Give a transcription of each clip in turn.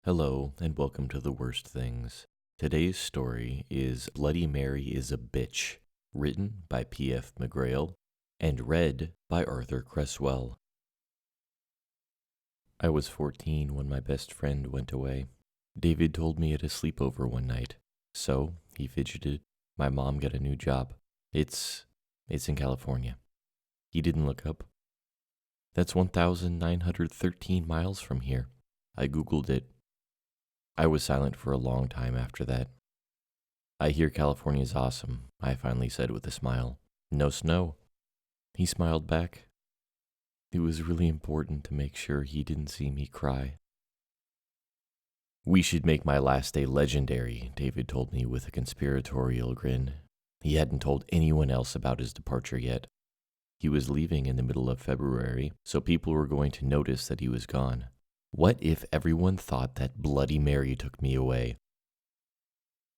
Hello, and welcome to The Worst Things. Today's story is Bloody Mary is a Bitch, written by P.F. McGrail and read by Arthur Cresswell. I was 14 when my best friend went away. David told me at a sleepover one night. So, he fidgeted. My mom got a new job. It's in California. He didn't look up. That's 1,913 miles from here. I Googled it. I was silent for a long time after that. I hear California's awesome, I finally said with a smile. No snow. He smiled back. It was really important to make sure he didn't see me cry. We should make my last day legendary, David told me with a conspiratorial grin. He hadn't told anyone else about his departure yet. He was leaving in the middle of February, so people were going to notice that he was gone. What if everyone thought that Bloody Mary took me away?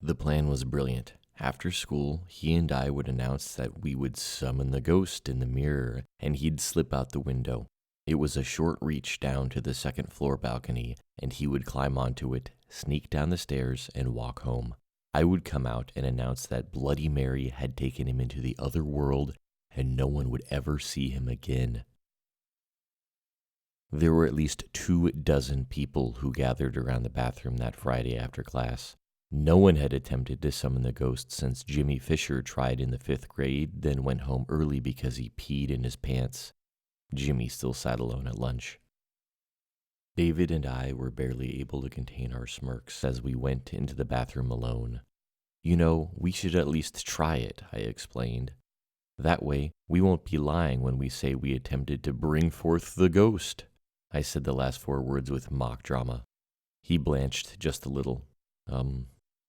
The plan was brilliant. After school, he and I would announce that we would summon the ghost in the mirror, and he'd slip out the window. It was a short reach down to the second-floor balcony, and he would climb onto it, sneak down the stairs, and walk home. I would come out and announce that Bloody Mary had taken him into the other world, and no one would ever see him again. There were at least 24 people who gathered around the bathroom that Friday after class. No one had attempted to summon the ghost since Jimmy Fisher tried in the 5th grade, then went home early because he peed in his pants. Jimmy still sat alone at lunch. David and I were barely able to contain our smirks as we went into the bathroom alone. You know, we should at least try it, I explained. That way, we won't be lying when we say we attempted to bring forth the ghost. I said the last 4 words with mock drama. He blanched just a little.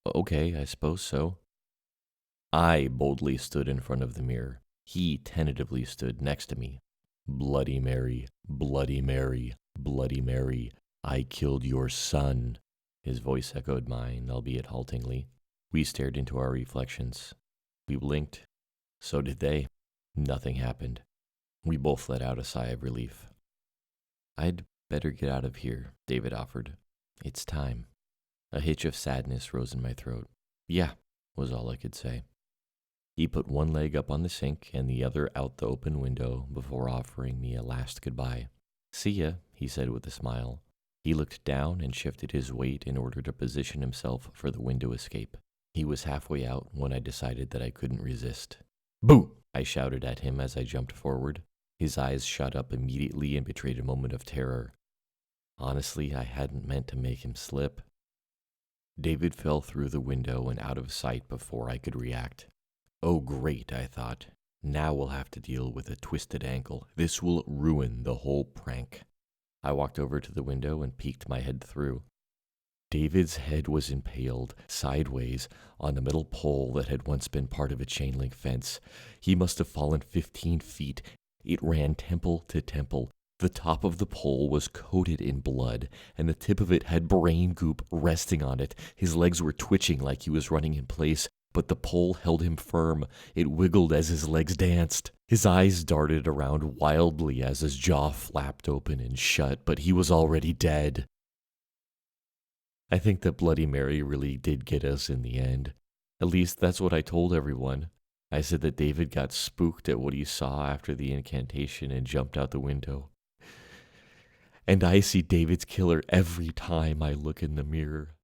Okay, I suppose so. I boldly stood in front of the mirror. He tentatively stood next to me. Bloody Mary, Bloody Mary, Bloody Mary, I killed your son. His voice echoed mine, albeit haltingly. We stared into our reflections. We blinked. So did they. Nothing happened. We both let out a sigh of relief. I'd better get out of here, David offered. It's time. A hitch of sadness rose in my throat. Yeah, was all I could say. He put one leg up on the sink and the other out the open window before offering me a last goodbye. See ya, he said with a smile. He looked down and shifted his weight in order to position himself for the window escape. He was halfway out when I decided that I couldn't resist. Boo! I shouted at him as I jumped forward. His eyes shot up immediately and betrayed a moment of terror. Honestly, I hadn't meant to make him slip. David fell through the window and out of sight before I could react. Oh great, I thought. Now we'll have to deal with a twisted ankle. This will ruin the whole prank. I walked over to the window and peeked my head through. David's head was impaled, sideways, on a metal pole that had once been part of a chain-link fence. He must have fallen 15 feet. It ran temple to temple. The top of the pole was coated in blood, and the tip of it had brain goop resting on it. His legs were twitching like he was running in place, but the pole held him firm. It wiggled as his legs danced. His eyes darted around wildly as his jaw flapped open and shut, but he was already dead. I think that Bloody Mary really did get us in the end. At least that's what I told everyone. I said that David got spooked at what he saw after the incantation and jumped out the window. And I see David's killer every time I look in the mirror.